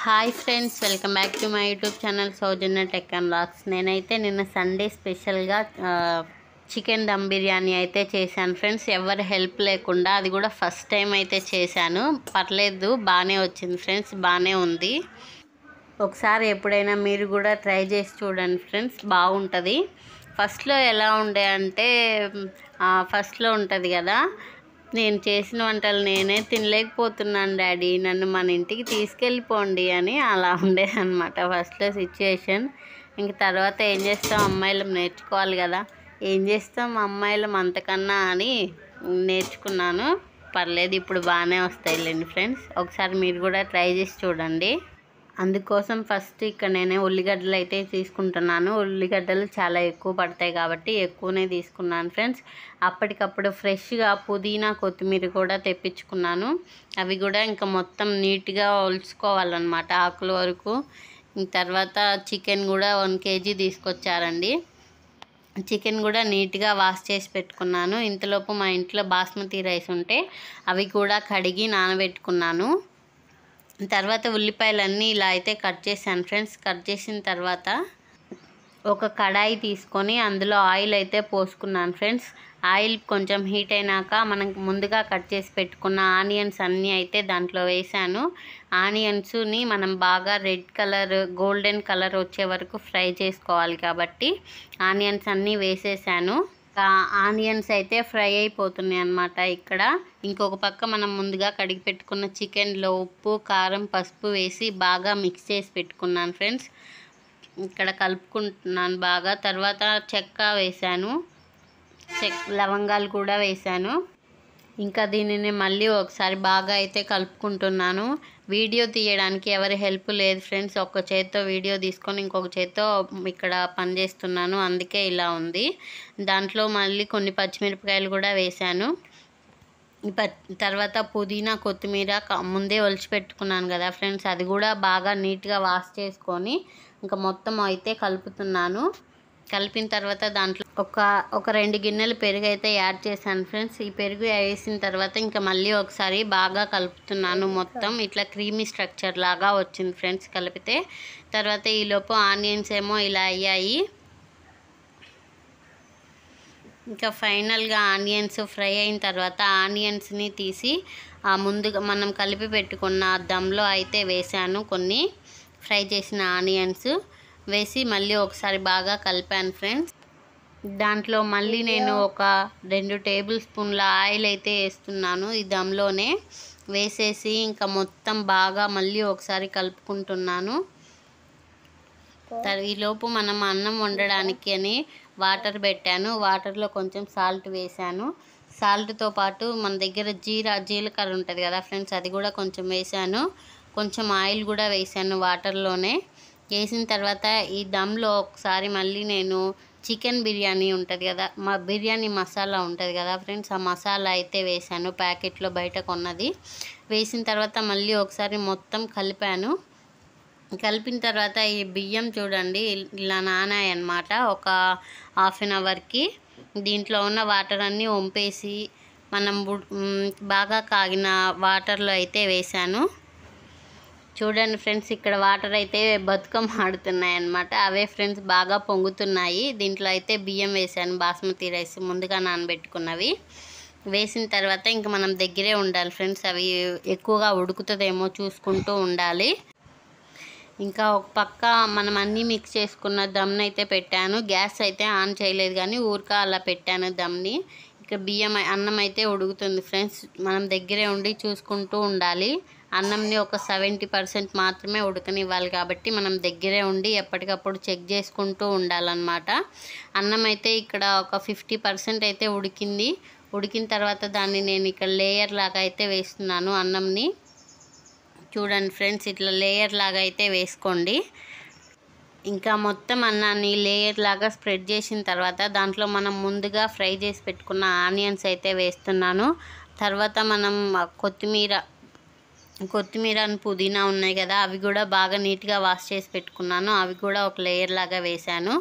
Hi friends, welcome back to my YouTube channel Soujanya tech and vlogs. నేనైతే నిన్న Sunday స్పెషల్గా chicken dum biryani అయితే చేశాను ఫ్రెండ్స్. ఎవరి హెల్ప్ లేకుండా, అది కూడా ఫస్ట్ టైం అయితే చేశాను. పర్లేదు, బాగానే వచ్చింది ఫ్రెండ్స్, బాగానే ఉంది. ఒకసారి ఎప్పుడైనా మీరు కూడా ట్రై చేసి చూడండి ఫ్రెండ్స్, బాగుంటుంది. ఫస్ట్లో ఎలా ఉండే అంటే ఫస్ట్లో ఉంటుంది కదా, నేను చేసిన వంటలు నేనే తినలేకపోతున్నాను డాడీ, నన్ను మన ఇంటికి తీసుకెళ్ళిపోండి అని అలా ఉండేదన్నమాట ఫస్ట్లో సిచ్యుయేషన్. ఇంక తర్వాత ఏం చేస్తాం, అమ్మాయిలం నేర్చుకోవాలి కదా, ఏం చేస్తాం అమ్మాయిలం అంతకన్నా అని నేర్చుకున్నాను. పర్లేదు, ఇప్పుడు బాగానే వస్తాయిలేండి ఫ్రెండ్స్. ఒకసారి మీరు కూడా ట్రై చేసి చూడండి. అందుకోసం ఫస్ట్ ఇక్కడ నేనే ఉల్లిగడ్డలు అయితే తీసుకుంటున్నాను. ఉల్లిగడ్డలు చాలా ఎక్కువ పడతాయి కాబట్టి ఎక్కువనే తీసుకున్నాను ఫ్రెండ్స్. అప్పటికప్పుడు ఫ్రెష్గా పుదీనా కొత్తిమీర కూడా తెప్పించుకున్నాను. అవి కూడా ఇంకా మొత్తం నీట్గా ఒలుచుకోవాలన్నమాట ఆకుల వరకు. తర్వాత చికెన్ కూడా 1 kg తీసుకొచ్చారండి. చికెన్ కూడా నీట్గా వాష్ చేసి పెట్టుకున్నాను. ఇంతలోపు మా ఇంట్లో బాస్మతి రైస్ ఉంటే అవి కూడా కడిగి నానబెట్టుకున్నాను. తర్వాత ఉల్లిపాయలన్నీ ఇలా అయితే కట్ చేశాను ఫ్రెండ్స్. కట్ చేసిన తర్వాత ఒక కడాయి తీసుకొని అందులో ఆయిల్ అయితే పోసుకున్నాను ఫ్రెండ్స్. ఆయిల్ కొంచెం హీట్ అయినాక మనం ముందుగా కట్ చేసి పెట్టుకున్న ఆనియన్స్ అన్నీ అయితే దాంట్లో వేసాను. ఆనియన్స్ని మనం బాగా రెడ్ కలర్, గోల్డెన్ కలర్ వచ్చే వరకు ఫ్రై చేసుకోవాలి కాబట్టి ఆనియన్స్ అన్నీ వేసేసాను. ఆనియన్స్ అయితే ఫ్రై అయిపోతున్నాయి అన్నమాట ఇక్కడ. ఇంకొక పక్క మనం ముందుగా కడిగి పెట్టుకున్న చికెన్లో ఉప్పు, కారం, పసుపు వేసి బాగా మిక్స్ చేసి పెట్టుకున్నాను ఫ్రెండ్స్. ఇక్కడ కలుపుకుంటున్నాను బాగా. తర్వాత చెక్క వేసాను, లవంగాలు కూడా వేసాను. ఇంకా దీనిని మళ్ళీ ఒకసారి బాగా అయితే కలుపుకుంటున్నాను. వీడియో తీయడానికి ఎవరి హెల్ప్ లేదు ఫ్రెండ్స్. ఒక చేత్తో వీడియో తీసుకొని ఇంకొక చేత్తో ఇక్కడ పని చేస్తున్నాను, అందుకే ఇలా ఉంది. దాంట్లో మళ్ళీ కొన్ని పచ్చిమిరపకాయలు కూడా వేసాను. తర్వాత పుదీనా కొత్తిమీర ముందే ఒలిచిపెట్టుకున్నాను కదా ఫ్రెండ్స్, అది కూడా బాగా నీట్గా వాష్ చేసుకొని ఇంకా మొత్తం అయితే కలుపుతున్నాను. కలిపిన తర్వాత దాంట్లో ఒక 2 గిన్నెలు పెరుగు అయితే యాడ్ చేశాను ఫ్రెండ్స్. ఈ పెరుగు వేసిన తర్వాత ఇంకా మళ్ళీ ఒకసారి బాగా కలుపుతున్నాను. మొత్తం ఇట్లా క్రీమీ స్ట్రక్చర్ లాగా వచ్చింది ఫ్రెండ్స్ కలిపితే. తర్వాత ఈలోపు ఆనియన్స్ ఏమో ఇలా అయ్యాయి. ఇంకా ఫైనల్గా ఆనియన్స్ ఫ్రై అయిన తర్వాత ఆనియన్స్ని తీసి ముందుగా మనం కలిపి పెట్టుకున్న దమ్లో అయితే వేసాను. కొన్ని ఫ్రై చేసిన ఆనియన్స్ వేసి మళ్ళీ ఒకసారి బాగా కలిపాను ఫ్రెండ్స్. దాంట్లో మళ్ళీ నేను ఒక 2 టేబుల్ స్పూన్ల ఆయిల్ అయితే వేస్తున్నాను. ఈ దమ్లోనే వేసేసి ఇంకా మొత్తం బాగా మళ్ళీ ఒకసారి కలుపుకుంటున్నాను. ఈలోపు మనం అన్నం వండడానికి అని వాటర్ పెట్టాను. వాటర్లో కొంచెం సాల్ట్ వేసాను. సాల్ట్తో పాటు మన దగ్గర జీలకర్ర ఉంటుంది కదా ఫ్రెండ్స్, అది కూడా కొంచెం వేసాను. కొంచెం ఆయిల్ కూడా వేసాను వాటర్లోనే. వేసిన తర్వాత ఈ దమ్లో ఒకసారి మళ్ళీ నేను చికెన్ బిర్యానీ ఉంటుంది కదా, బిర్యానీ మసాలా ఉంటుంది కదా ఫ్రెండ్స్, ఆ మసాలా అయితే వేసాను, ప్యాకెట్లో బయట కొన్నది. వేసిన తర్వాత మళ్ళీ ఒకసారి మొత్తం కలిపాను. కలిపిన తర్వాత ఈ బియ్యం చూడండి ఇలా నానాయి అన్నమాట ఒక 1/2 అవర్కి. దీంట్లో ఉన్న వాటర్ అన్నీ వంపేసి మనం బాగా కాగిన వాటర్లో అయితే వేసాను. చూడండి ఫ్రెండ్స్, ఇక్కడ వాటర్ అయితే బతుకమ్మ ఆడుతున్నాయి అన్నమాట. అవే ఫ్రెండ్స్ బాగా పొంగుతున్నాయి. దీంట్లో అయితే బియ్యం వేసాను, బాస్మతి రైస్ ముందుగా నానబెట్టుకున్నవి. వేసిన తర్వాత ఇంక మనం దగ్గరే ఉండాలి ఫ్రెండ్స్, అవి ఎక్కువగా ఉడుకుతుందేమో చూసుకుంటూ ఉండాలి. ఇంకా ఒక పక్క మనం అన్నీ మిక్స్ చేసుకున్న దమ్ని అయితే పెట్టాను. గ్యాస్ అయితే ఆన్ చేయలేదు కానీ ఊరిక అలా పెట్టాను దమ్ని. ఇక అన్నం అయితే ఉడుకుతుంది ఫ్రెండ్స్, మనం దగ్గరే ఉండి చూసుకుంటూ ఉండాలి. అన్నంని ఒక 70% మాత్రమే ఉడకనివ్వాలి కాబట్టి మనం దగ్గరే ఉండి ఎప్పటికప్పుడు చెక్ చేసుకుంటూ ఉండాలన్నమాట. అన్నం అయితే ఇక్కడ ఒక 50% అయితే ఉడికింది. ఉడికిన తర్వాత దాన్ని నేను ఇక్కడ లేయర్ లాగా అయితే వేస్తున్నాను అన్నంని. చూడండి ఫ్రెండ్స్, ఇట్లా లేయర్ లాగా అయితే వేసుకోండి. ఇంకా మొత్తం అన్నాన్ని లేయర్ లాగా స్ప్రెడ్ చేసిన తర్వాత దాంట్లో మనం ముందుగా ఫ్రై చేసి పెట్టుకున్న ఆనియన్స్ అయితే వేస్తున్నాను. తర్వాత మనం కొత్తిమీర పుదీనా ఉన్నాయి కదా, అవి కూడా బాగా నీట్గా వాష్ చేసి పెట్టుకున్నాను. అవి కూడా ఒక లేయర్ లాగా వేసాను.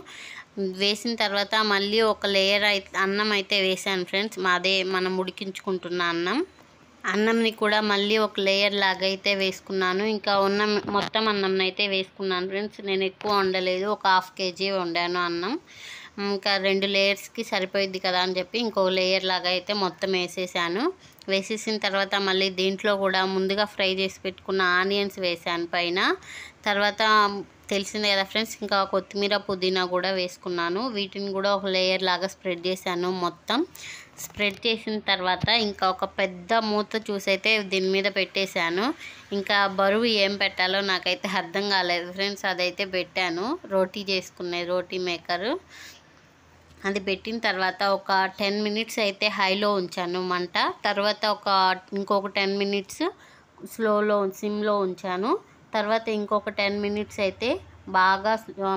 వేసిన తర్వాత మళ్ళీ ఒక లేయర్ అన్నం అయితే వేసాను ఫ్రెండ్స్, అదే మనం ఉడికించుకుంటున్న అన్నం. అన్నంని కూడా మళ్ళీ ఒక లేయర్ లాగా అయితే వేసుకున్నాను. ఇంకా ఉన్న మొత్తం అన్నంని అయితే వేసుకున్నాను ఫ్రెండ్స్. నేను ఎక్కువ వండలేదు, ఒక 1/2 kg వండాను అన్నం. ఇంకా 2 లేయర్స్కి సరిపోయిద్ది కదా అని చెప్పి ఇంకో లేయర్ లాగా అయితే మొత్తం వేసేసాను. వేసేసిన తర్వాత మళ్ళీ దీంట్లో కూడా ముందుగా ఫ్రై చేసి పెట్టుకున్న ఆనియన్స్ వేసాను పైన. తర్వాత తెలిసిందే కదా ఫ్రెండ్స్, ఇంకా కొత్తిమీర పుదీనా కూడా వేసుకున్నాను. వీటిని కూడా ఒక లేయర్ లాగా స్ప్రెడ్ చేశాను. మొత్తం స్ప్రెడ్ చేసిన తర్వాత ఇంకా ఒక పెద్ద మూత చూసైతే దీని మీద పెట్టేశాను. ఇంకా బరువు ఏం పెట్టాలో నాకైతే అర్థం కాలేదు ఫ్రెండ్స్. అదైతే పెట్టాను, రోటీ చేసుకునే రోటీ మేకరు. అది పెట్టిన తర్వాత ఒక 10 మినిట్స్ అయితే హైలో ఉంచాను మంట. తర్వాత ఇంకొక 10 మినిట్స్ సిమ్లో ఉంచాను. తర్వాత ఇంకొక 10 మినిట్స్ అయితే బాగా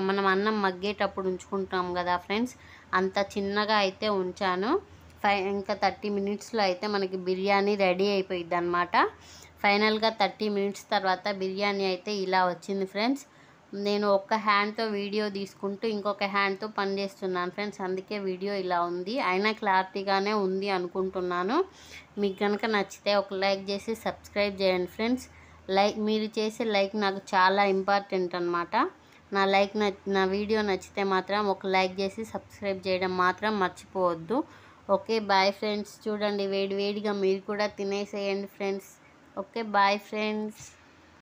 మనం అన్నం మగ్గేటప్పుడు ఉంచుకుంటాం కదా ఫ్రెండ్స్, అంత చిన్నగా అయితే ఉంచాను. ఇంకా 30 మినిట్స్లో అయితే మనకి బిర్యానీ రెడీ అయిపోయిద్ది అనమాట. ఫైనల్గా 30 మినిట్స్ తర్వాత బిర్యానీ అయితే ఇలా వచ్చింది ఫ్రెండ్స్. నేను ఒక్క హ్యాండ్తో వీడియో తీసుకుంటూ ఇంకొక హ్యాండ్తో పని చేస్తున్నాను ఫ్రెండ్స్, అందుకే వీడియో ఇలా ఉంది. అయినా క్లారిటీగానే ఉంది అనుకుంటున్నాను. మీకు కనుక నచ్చితే ఒక లైక్ చేసి సబ్స్క్రైబ్ చేయండి ఫ్రెండ్స్. మీరు చేసే లైక్ నాకు చాలా ఇంపార్టెంట్ అనమాట. నా వీడియో నచ్చితే మాత్రం ఒక లైక్ చేసి సబ్స్క్రైబ్ చేయడం మాత్రం మర్చిపోవద్దు. Okay bye friends. చూడండి వేడి వేడిగా మీరు కూడా తినేసేయండి ఫ్రెండ్స్. Okay bye friends.